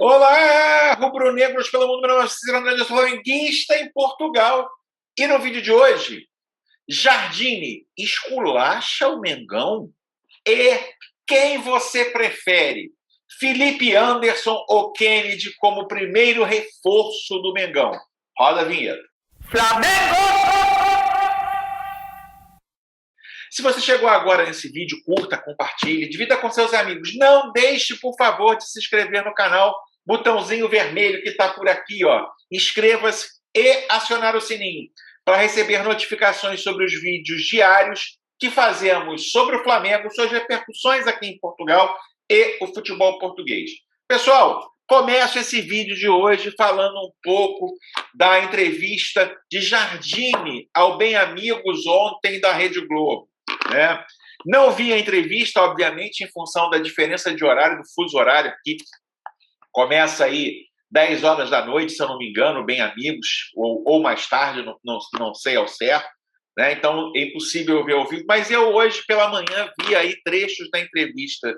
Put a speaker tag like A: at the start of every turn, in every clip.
A: Olá, rubro-negros pelo mundo, meu nome é Cícero André, eu sou flamenguista em Portugal. E no vídeo de hoje, Jardine esculacha o Mengão? E quem você prefere? Felipe Anderson ou Kennedy como primeiro reforço do Mengão? Roda a vinheta.
B: Flamengo!
A: Se você chegou agora nesse vídeo, curta, compartilhe, divida com seus amigos. Não deixe, por favor, de se inscrever no canal, botãozinho vermelho que está por aqui, ó. Inscreva-se e acionar o sininho para receber notificações sobre os vídeos diários que fazemos sobre o Flamengo, suas repercussões aqui em Portugal e o futebol português. Pessoal, começo esse vídeo de hoje falando um pouco da entrevista de Jardine ao Bem Amigos ontem da Rede Globo. Né? Não vi a entrevista, obviamente, em função da diferença de horário, do fuso horário aqui. Começa aí 10 horas da noite, se eu não me engano, Bem Amigos, ou mais tarde, não sei ao certo. Né? Então, é impossível ver ao vivo. Mas eu hoje, pela manhã, vi aí trechos da entrevista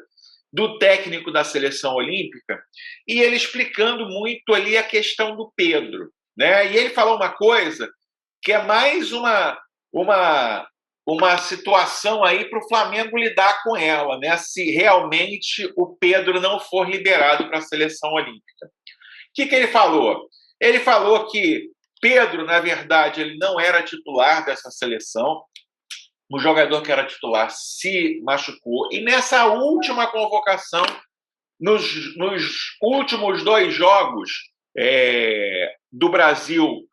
A: do técnico da Seleção Olímpica e ele explicando muito ali a questão do Pedro. Né? E ele falou uma coisa que é mais uma situação aí para o Flamengo lidar com ela, né? Se realmente o Pedro não for liberado para a Seleção Olímpica. O que ele falou? Ele falou que Pedro, na verdade, ele não era titular dessa seleção. O jogador que era titular se machucou. E nessa última convocação, nos últimos 2 jogos do Brasil,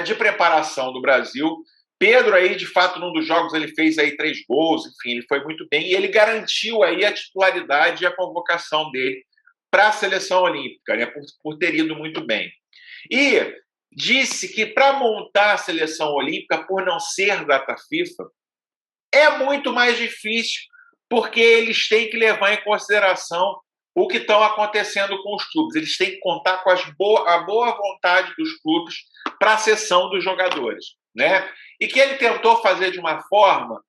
A: de preparação do Brasil, Pedro aí, de fato, num dos jogos ele fez aí 3 gols, enfim, ele foi muito bem e ele garantiu aí a titularidade e a convocação dele para a Seleção Olímpica, né, por ter ido muito bem. E disse que para montar a Seleção Olímpica, por não ser data FIFA, é muito mais difícil, porque eles têm que levar em consideração o que estão acontecendo com os clubes. Eles têm que contar com a boa vontade dos clubes para a cessão dos jogadores. Né? E que ele tentou fazer de uma forma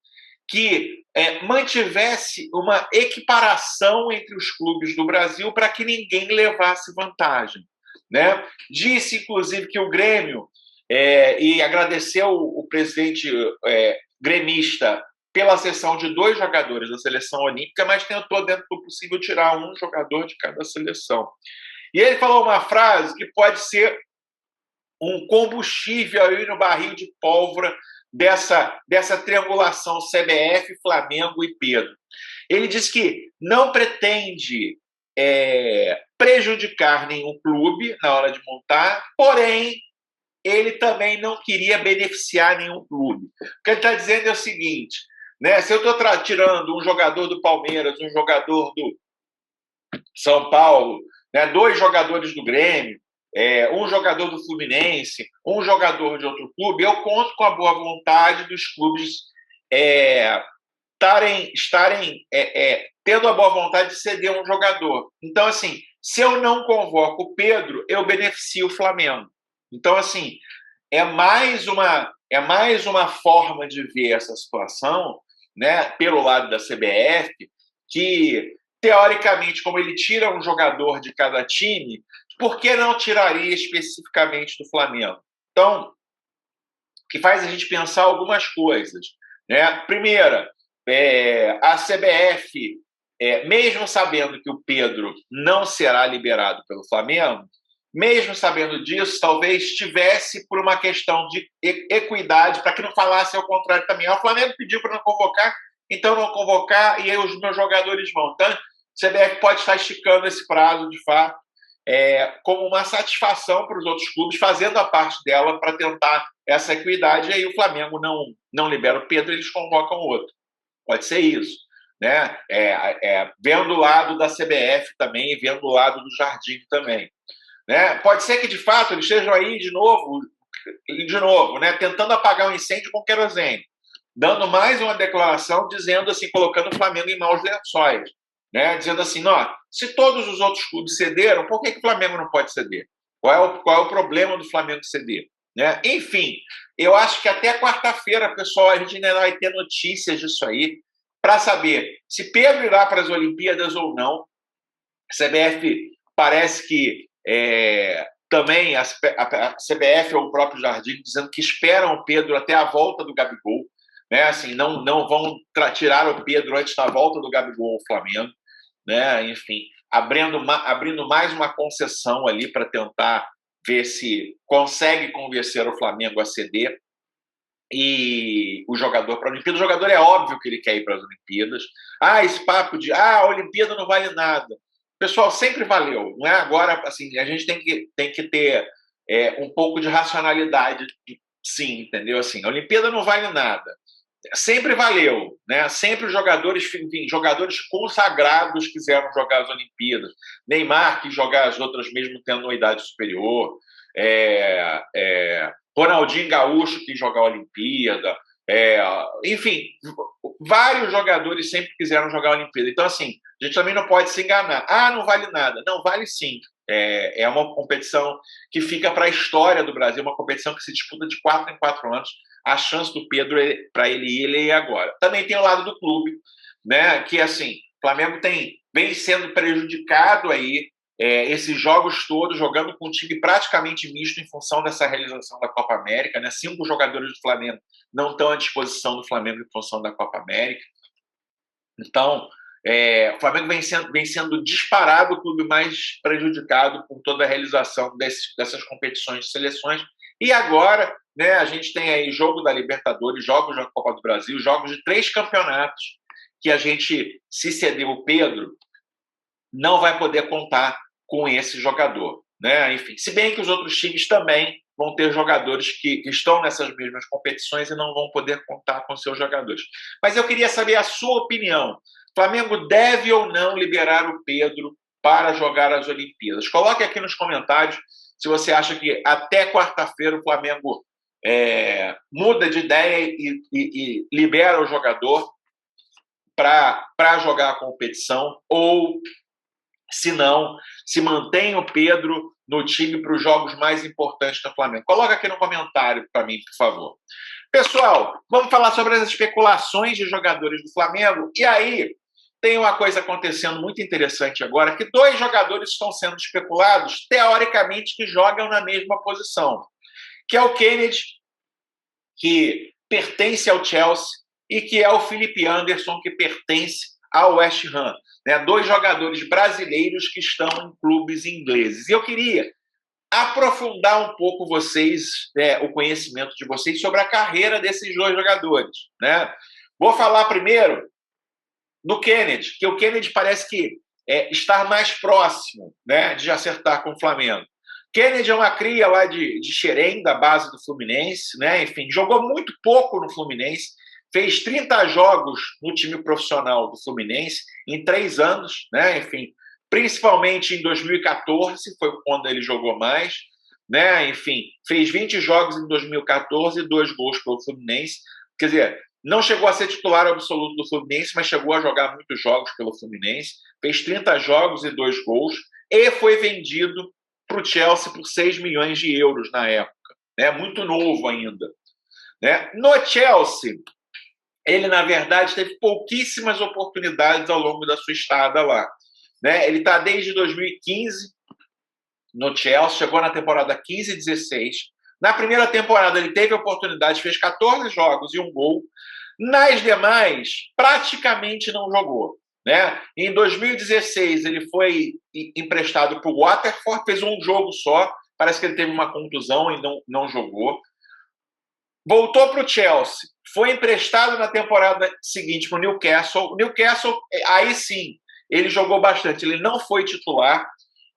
A: que mantivesse uma equiparação entre os clubes do Brasil para que ninguém levasse vantagem. Né? Disse, inclusive, que o Grêmio, e agradeceu o presidente gremista pela cessão de 2 jogadores da Seleção Olímpica, mas tentou, dentro do possível, tirar um jogador de cada seleção. E ele falou uma frase que pode ser um combustível aí no barril de pólvora dessa triangulação CBF, Flamengo e Pedro. Ele diz que não pretende prejudicar nenhum clube na hora de montar, porém, ele também não queria beneficiar nenhum clube. O que ele está dizendo é o seguinte, né? Se eu estou tirando um jogador do Palmeiras, um jogador do São Paulo, né, 2 jogadores do Grêmio, um jogador do Fluminense, um jogador de outro clube, eu conto com a boa vontade dos clubes estarem tendo a boa vontade de ceder um jogador. Então, assim, se eu não convoco o Pedro, eu beneficio o Flamengo. Então, assim, é mais uma forma de ver essa situação, né, pelo lado da CBF, que, teoricamente, como ele tira um jogador de cada time, por que não tiraria especificamente do Flamengo? Então, que faz a gente pensar algumas coisas. Né? Primeira, a CBF, mesmo sabendo que o Pedro não será liberado pelo Flamengo, mesmo sabendo disso, talvez tivesse por uma questão de equidade, para que não falasse ao contrário também. O Flamengo pediu para não convocar, então não convocar, e aí os meus jogadores vão. Então, a CBF pode estar esticando esse prazo, de fato, como uma satisfação para os outros clubes, fazendo a parte dela para tentar essa equidade, e aí o Flamengo não libera o Pedro, eles convocam outro. Pode ser isso. Né? Vendo o lado da CBF também, e vendo o lado do Jardim também. Né? Pode ser que, de fato, eles estejam aí de novo, né? Tentando apagar o incêndio com querosene, dando mais uma declaração dizendo assim, colocando o Flamengo em maus lençóis, né? Dizendo assim, se todos os outros clubes cederam, por que o Flamengo não pode ceder? Qual é o problema do Flamengo ceder? Né? Enfim, eu acho que até quarta-feira, pessoal, a gente ainda vai ter notícias disso aí, para saber se Pedro irá para as Olimpíadas ou não. A CBF parece que Também a CBF ou o próprio Jardim dizendo que esperam o Pedro até a volta do Gabigol, né? Assim, não vão tirar o Pedro antes da volta do Gabigol ao Flamengo, né? Enfim, abrindo mais uma concessão ali para tentar ver se consegue convencer o Flamengo a ceder e o jogador para a Olimpíada. O jogador é óbvio que ele quer ir para as Olimpíadas. Esse papo de a Olimpíada não vale nada. Pessoal, sempre valeu, não é? Agora, assim, a gente tem que ter um pouco de racionalidade, sim, entendeu? Assim, a Olimpíada não vale nada. Sempre valeu, né? Sempre os jogadores, enfim, jogadores consagrados quiseram jogar as Olimpíadas. Neymar quis jogar as outras mesmo tendo uma idade superior. Ronaldinho Gaúcho quis jogar a Olimpíada. Enfim, vários jogadores sempre quiseram jogar a Olimpíada. Então, assim, a gente também não pode se enganar. Não vale nada. Não, vale sim. É uma competição que fica para a história do Brasil, uma competição que se disputa de 4 em 4 anos. A chance do Pedro para ele ir agora. Também tem o lado do clube, né? Que assim, o Flamengo vem sendo prejudicado aí esses jogos todos, jogando com um time praticamente misto em função dessa realização da Copa América, né? 5 jogadores do Flamengo não estão à disposição do Flamengo em função da Copa América. Então, o Flamengo vem sendo disparado o clube mais prejudicado por toda a realização dessas competições de seleções. E agora, né, a gente tem aí jogo da Libertadores, jogos da Copa do Brasil, jogos de 3 campeonatos que a gente, se ceder o Pedro, não vai poder contar com esse jogador, né? Enfim, se bem que os outros times também vão ter jogadores que estão nessas mesmas competições e não vão poder contar com seus jogadores. Mas eu queria saber a sua opinião. O Flamengo deve ou não liberar o Pedro para jogar as Olimpíadas? Coloque aqui nos comentários se você acha que até quarta-feira o Flamengo muda de ideia e libera o jogador para jogar a competição, ou, se não, se mantém o Pedro no time para os jogos mais importantes do Flamengo. Coloca aqui no comentário para mim, por favor. Pessoal, vamos falar sobre as especulações de jogadores do Flamengo. E aí, tem uma coisa acontecendo muito interessante agora, que 2 jogadores estão sendo especulados, teoricamente, que jogam na mesma posição, que é o Kennedy, que pertence ao Chelsea, e que é o Felipe Anderson, que pertence ao West Ham. Né? 2 jogadores brasileiros que estão em clubes ingleses. E eu queria aprofundar um pouco o conhecimento de vocês sobre a carreira desses 2 jogadores. Né? Vou falar primeiro no Kennedy, que o Kennedy parece que estar mais próximo, né, de acertar com o Flamengo. Kennedy é uma cria lá de Xerém, da base do Fluminense, né? Enfim, jogou muito pouco no Fluminense, fez 30 jogos no time profissional do Fluminense em 3 anos, né? Enfim, principalmente em 2014, foi quando ele jogou mais, né? Enfim, fez 20 jogos em 2014 e 2 gols pelo Fluminense. Quer dizer, não chegou a ser titular absoluto do Fluminense, mas chegou a jogar muitos jogos pelo Fluminense, fez 30 jogos e 2 gols, e foi vendido para o Chelsea por 6 milhões de euros na época, né? Muito novo ainda. Né? No Chelsea, ele, na verdade, teve pouquíssimas oportunidades ao longo da sua estada lá. Né? Ele está desde 2015 no Chelsea, chegou na temporada 15 e 16. Na primeira temporada, ele teve oportunidade, fez 14 jogos e 1 gol. Nas demais, praticamente não jogou. Né? Em 2016, ele foi emprestado para o Watford, fez 1 jogo só, parece que ele teve uma contusão e não jogou. Voltou para o Chelsea, foi emprestado na temporada seguinte para o Newcastle. Newcastle, aí sim, ele jogou bastante. Ele não foi titular,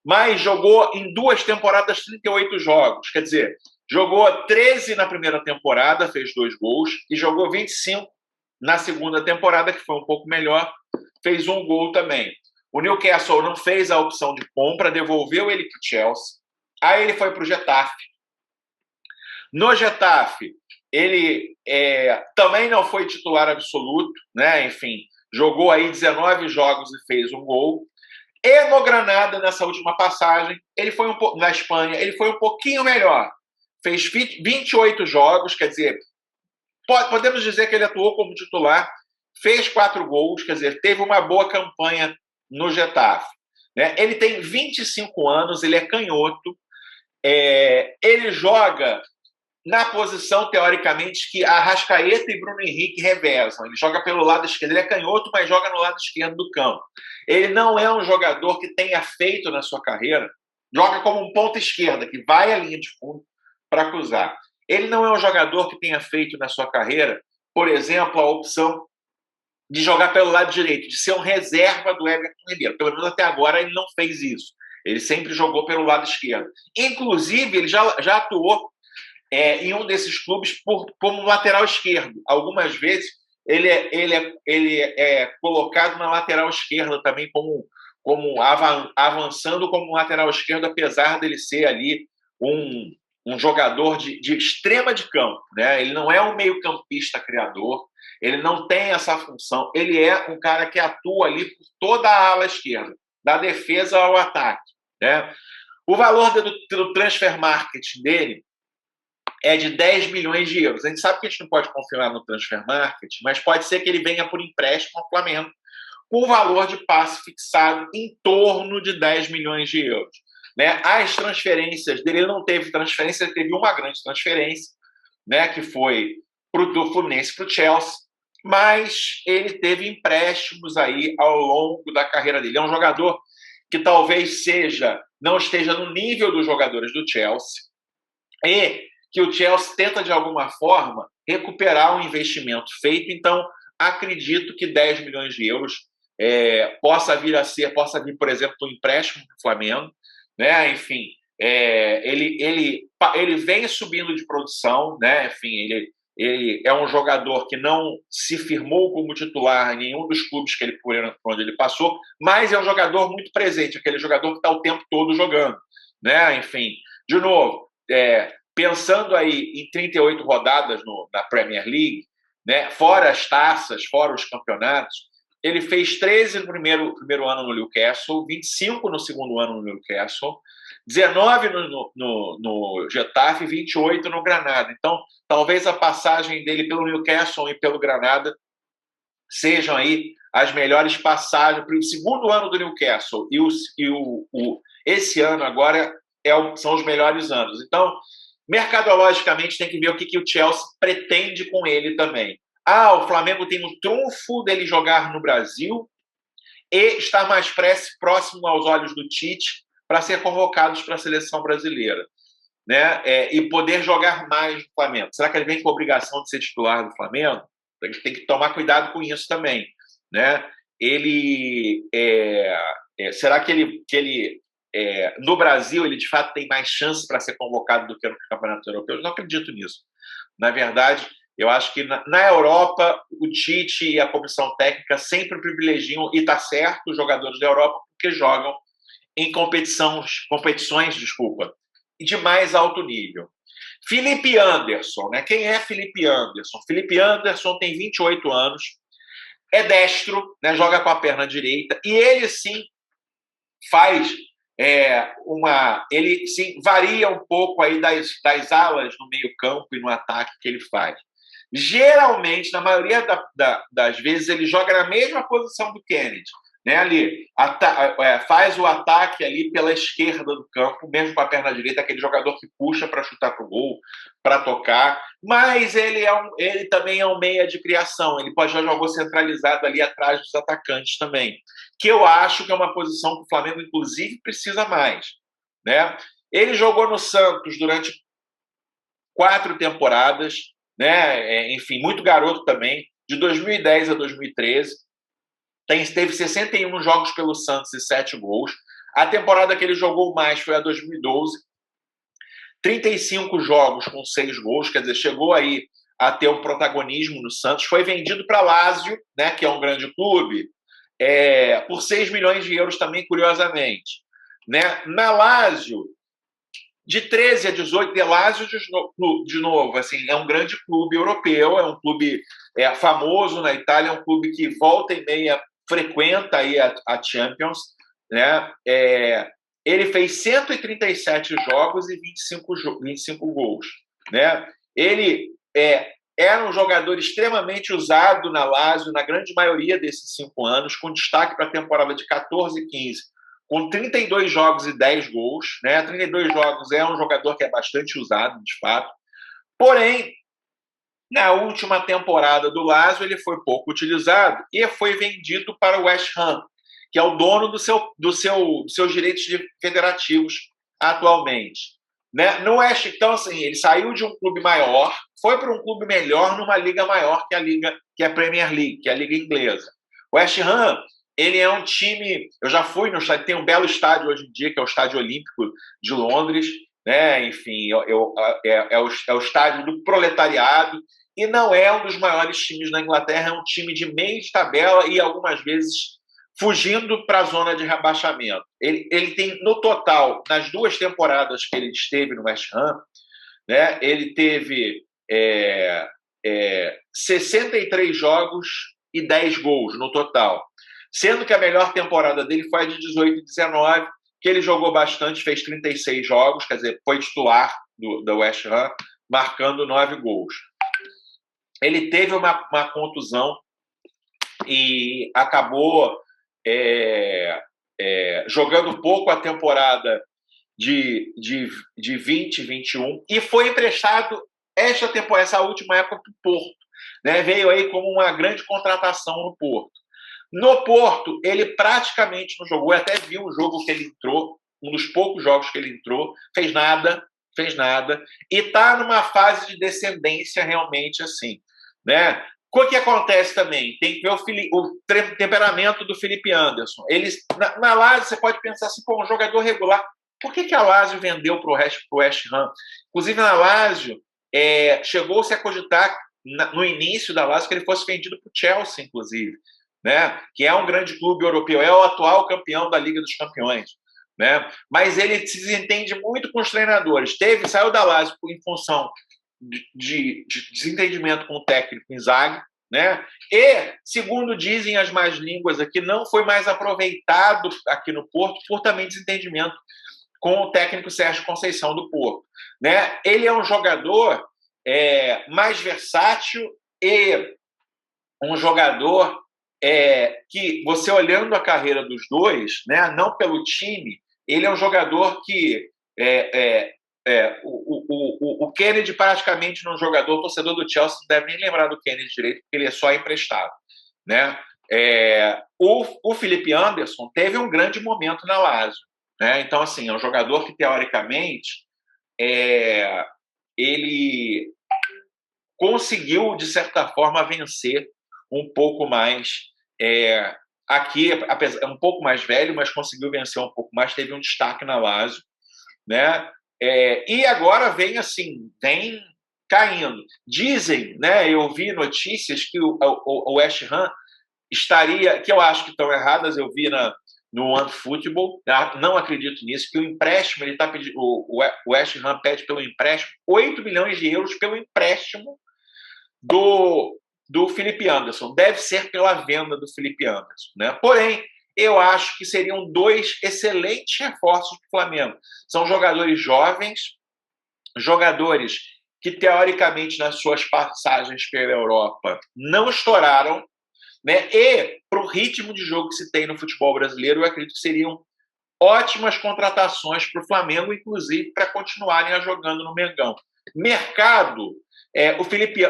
A: mas jogou em 2 temporadas 38 jogos. Quer dizer, jogou 13 na primeira temporada, fez 2 gols, e jogou 25 na segunda temporada, que foi um pouco melhor, fez 1 gol também. O Newcastle não fez a opção de compra, devolveu ele para o Chelsea. Aí ele foi para o Getafe. No Getafe, ele também não foi titular absoluto, né? Enfim, jogou aí 19 jogos e fez 1 gol. E no Granada, nessa última passagem, ele foi na Espanha, ele foi um pouquinho melhor. Fez 28 jogos, quer dizer, podemos dizer que ele atuou como titular, fez 4 gols, quer dizer, teve uma boa campanha no Getafe. né? Ele tem 25 anos, ele é canhoto, ele joga na posição, teoricamente, que Arrascaeta e Bruno Henrique revezam. Ele joga pelo lado esquerdo. Ele é canhoto, mas joga no lado esquerdo do campo. Ele não é um jogador que tenha feito na sua carreira, joga como um ponta esquerda, que vai à linha de fundo para cruzar. Ele não é um jogador que tenha feito na sua carreira, por exemplo, a opção de jogar pelo lado direito, de ser um reserva do Everton Ribeiro. Pelo menos até agora ele não fez isso. Ele sempre jogou pelo lado esquerdo. Inclusive, ele já atuou em um desses clubes como lateral esquerdo. Algumas vezes ele é colocado na lateral esquerda também, avançando como lateral esquerdo, apesar dele ser ali um jogador de extrema de campo, né? Ele não é um meio-campista criador, ele não tem essa função, ele é um cara que atua ali por toda a ala esquerda, da defesa ao ataque, né? O valor do transfer market dele é de 10 milhões de euros. A gente sabe que a gente não pode confirmar no transfer market, mas pode ser que ele venha por empréstimo ao Flamengo, com o valor de passe fixado em torno de 10 milhões de euros. Né? As transferências dele, ele não teve transferência, ele teve uma grande transferência, né, que foi do Fluminense para o Chelsea, mas ele teve empréstimos aí ao longo da carreira dele. É um jogador que talvez não esteja no nível dos jogadores do Chelsea, e que o Chelsea tenta, de alguma forma, recuperar um investimento feito. Então, acredito que 10 milhões de euros possa vir, por exemplo, um empréstimo para o Flamengo, né? Enfim, ele vem subindo de produção, né? Enfim, ele é um jogador que não se firmou como titular em nenhum dos clubes por onde ele passou, mas é um jogador muito presente, aquele jogador que está o tempo todo jogando, né? Enfim, de novo, pensando aí em 38 rodadas na Premier League, né? Fora as taças, fora os campeonatos, ele fez 13 no primeiro ano no Newcastle, 25 no segundo ano no Newcastle, 19 no Getafe e 28 no Granada. Então, talvez a passagem dele pelo Newcastle e pelo Granada sejam aí as melhores passagens. Para o segundo ano do Newcastle esse ano agora são os melhores anos. Então, mercadologicamente, tem que ver o que o Chelsea pretende com ele também. O Flamengo tem um trunfo dele jogar no Brasil e estar mais próximo aos olhos do Tite para ser convocados para a seleção brasileira, né? E poder jogar mais no Flamengo. Será que ele vem com a obrigação de ser titular do Flamengo? A gente tem que tomar cuidado com isso também, né? Será que ele no Brasil, ele de fato tem mais chance para ser convocado do que no Campeonato Europeu? Eu não acredito nisso. Na verdade, eu acho que na Europa, o Tite e a comissão técnica sempre privilegiam, e está certo, os jogadores da Europa, porque jogam em competições de mais alto nível. Felipe Anderson, né? Quem é Felipe Anderson? Felipe Anderson tem 28 anos, é destro, né? Joga com a perna direita, e ele sim faz ele sim varia um pouco aí das alas no meio-campo e no ataque que ele faz. Geralmente, na maioria das vezes, ele joga na mesma posição do Kennedy, né? Ali faz o ataque ali pela esquerda do campo, mesmo com a perna direita, aquele jogador que puxa para chutar para o gol, para tocar, mas ele também é um meia de criação, ele pode jogar jogo centralizado ali atrás dos atacantes também, que eu acho que é uma posição que o Flamengo, inclusive, precisa mais, né? Ele jogou no Santos durante 4 temporadas, né? Enfim, muito garoto também, de 2010 a 2013, teve 61 jogos pelo Santos e 7 gols. A temporada que ele jogou mais foi a 2012, 35 jogos com 6 gols, quer dizer, chegou aí a ter um protagonismo no Santos, foi vendido para Lazio, né, que é um grande clube, por 6 milhões de euros também, curiosamente. Né? Na Lazio, de 13 a 18, de Lazio, de novo, assim, é um grande clube europeu, é um clube famoso na Itália, é um clube que volta e meia frequenta aí a Champions, né? Ele fez 137 jogos e 25 gols, né? Ele era um jogador extremamente usado na Lazio na grande maioria desses 5 anos, com destaque para a temporada de 14 e 15, com 32 jogos e 10 gols, né? 32 jogos, é um jogador que é bastante usado, de fato. Porém, na última temporada do Lazio, ele foi pouco utilizado e foi vendido para o West Ham, que é o dono dos seus direitos federativos atualmente. Né? No West, então, assim, ele saiu de um clube maior, foi para um clube melhor numa liga maior que a Premier League, que é a liga inglesa. O West Ham, ele é um time... Eu já fui no estádio, tem um belo estádio hoje em dia, que é o Estádio Olímpico de Londres, né? Enfim, é o estádio do proletariado, e não é um dos maiores times da Inglaterra, é um time de meio de tabela e algumas vezes fugindo para a zona de rebaixamento. Ele tem, no total, nas 2 temporadas que ele esteve no West Ham, né, ele teve 63 jogos e 10 gols no total, sendo que a melhor temporada dele foi a de 18 e 19, que ele jogou bastante, fez 36 jogos, quer dizer, foi titular do West Ham, marcando 9 gols. Ele teve uma contusão e acabou jogando pouco a temporada de 20 e 21 e foi emprestado essa última época para o Porto. Né? Veio aí como uma grande contratação no Porto. No Porto, ele praticamente não jogou. Eu até vi um jogo que ele entrou, um dos poucos jogos que ele entrou, fez nada, e está numa fase de descendência realmente assim. Né? O que acontece também? Tem que ver o temperamento do Felipe Anderson. Na Lazio, você pode pensar assim, um jogador regular. Por que a Lazio vendeu para o West Ham? Inclusive, na Lazio, chegou-se a cogitar, no início da Lazio, que ele fosse vendido para o Chelsea, inclusive, né? Que é um grande clube europeu, é o atual campeão da Liga dos Campeões. Né? Mas ele se desentende muito com os treinadores. Saiu da Lazio em função de desentendimento com o técnico Inzaghi, né? E, segundo dizem as más línguas aqui, não foi mais aproveitado aqui no Porto por também desentendimento com o técnico Sérgio Conceição do Porto. Né? Ele é um jogador mais versátil e um jogador que, você olhando a carreira dos dois, né, não pelo time, ele é um jogador que o Kennedy praticamente não é um jogador, o torcedor do Chelsea não deve nem lembrar do Kennedy direito, porque ele é só emprestado. Né? O Felipe Anderson teve um grande momento na Lazio. Né? Então, assim, é um jogador que, teoricamente, ele conseguiu, de certa forma, vencer um pouco mais. Aqui, é um pouco mais velho, mas conseguiu vencer um pouco mais, teve um destaque na Lazio. Né? E agora vem caindo. Dizem, né, eu vi notícias que o West Ham estaria, que eu acho que estão erradas, eu vi no OneFootball, não acredito nisso, que o empréstimo, ele tá pedindo, o West Ham pede pelo empréstimo 8 milhões de euros pelo empréstimo do Felipe Anderson. Deve ser pela venda do Felipe Anderson. Né? Porém, eu acho que seriam 2 excelentes reforços para o Flamengo. São jogadores jovens, jogadores que, teoricamente, nas suas passagens pela Europa, não estouraram, né? E, para o ritmo de jogo que se tem no futebol brasileiro, eu acredito que seriam ótimas contratações para o Flamengo, inclusive para continuarem jogando no Mengão. Mercado,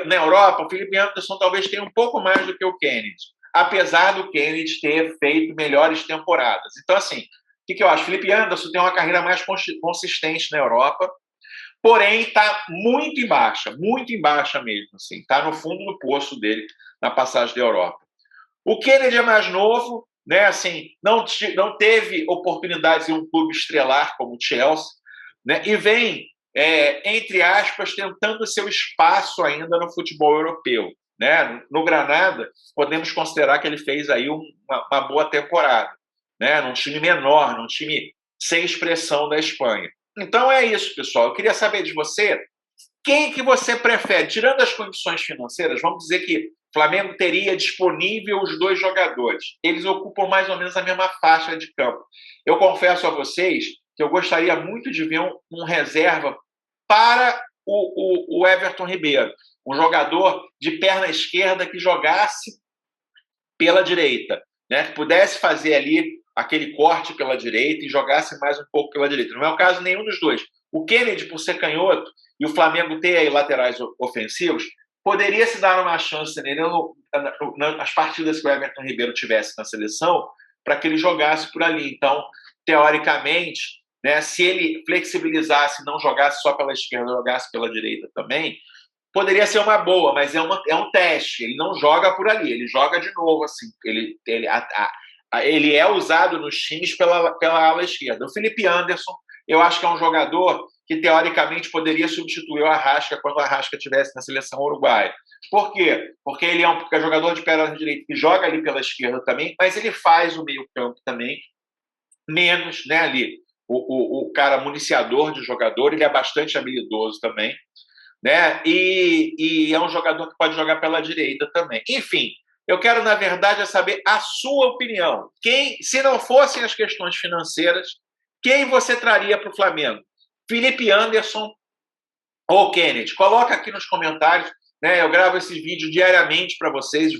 A: na Europa, o Felipe Anderson talvez tenha um pouco mais do que o Kennedy, apesar do Kennedy ter feito melhores temporadas. Então, assim, o que eu acho? Felipe Anderson tem uma carreira mais consistente na Europa, porém está muito em baixa mesmo. Está no fundo do poço dele na passagem da Europa. O Kennedy é mais novo, né? Assim, não teve oportunidades em um clube estrelar como o Chelsea, né? E vem, entre aspas, tentando seu espaço ainda no futebol europeu. Né? No Granada, podemos considerar que ele fez aí uma boa temporada, né? Num time menor, num time sem expressão da Espanha. Então é isso, pessoal. Eu queria saber de você, quem que você prefere? Tirando as condições financeiras, vamos dizer que o Flamengo teria disponível os 2 jogadores. Eles ocupam mais ou menos a mesma faixa de campo. Eu confesso a vocês que eu gostaria muito de ver um reserva para o Everton Ribeiro. Um jogador de perna esquerda que jogasse pela direita, né? Que pudesse fazer ali aquele corte pela direita e jogasse mais um pouco pela direita. Não é o caso nenhum dos dois. O Kennedy, por ser canhoto, e o Flamengo ter aí laterais ofensivos, poderia se dar uma chance nele nas partidas que o Everton Ribeiro tivesse na seleção, para que ele jogasse por ali. Então, teoricamente, né, se ele flexibilizasse, não jogasse só pela esquerda, jogasse pela direita também, poderia ser uma boa, mas é um teste. Ele não joga por ali, ele joga de novo assim. Ele é usado nos times pela ala esquerda. O Felipe Anderson, eu acho que é um jogador que, teoricamente, poderia substituir o Arrasca quando o Arrasca estivesse na seleção uruguaia. Por quê? Porque ele é um jogador de perna direita que joga ali pela esquerda também, mas ele faz o meio-campo também, menos, né, ali. O cara municiador de jogador, ele é bastante habilidoso também, né? E é um jogador que pode jogar pela direita também. Enfim, eu quero, na verdade, saber a sua opinião. Se não fossem as questões financeiras, quem você traria para o Flamengo? Felipe Anderson ou Kennedy? Coloca aqui nos comentários, né? Eu gravo esses vídeos diariamente para vocês,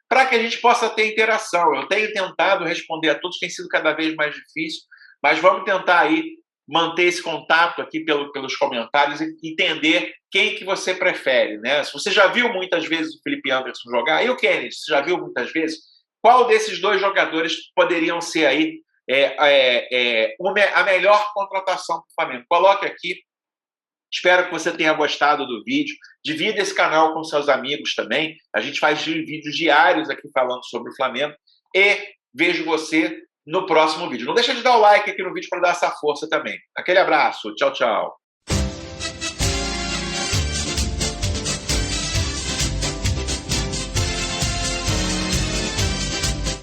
A: para que a gente possa ter interação. Eu tenho tentado responder a todos, tem sido cada vez mais difícil, mas vamos tentar aí manter esse contato aqui pelos comentários e entender quem que você prefere, né? Se você já viu muitas vezes o Felipe Anderson jogar, e o Kennedy, você já viu muitas vezes? Qual desses dois jogadores poderiam ser aí a melhor contratação para o Flamengo? Coloque aqui. Espero que você tenha gostado do vídeo. Divida esse canal com seus amigos também. A gente faz vídeos diários aqui falando sobre o Flamengo. E vejo você no próximo vídeo. Não deixa de dar o like aqui no vídeo para dar essa força também. Aquele abraço. Tchau, tchau.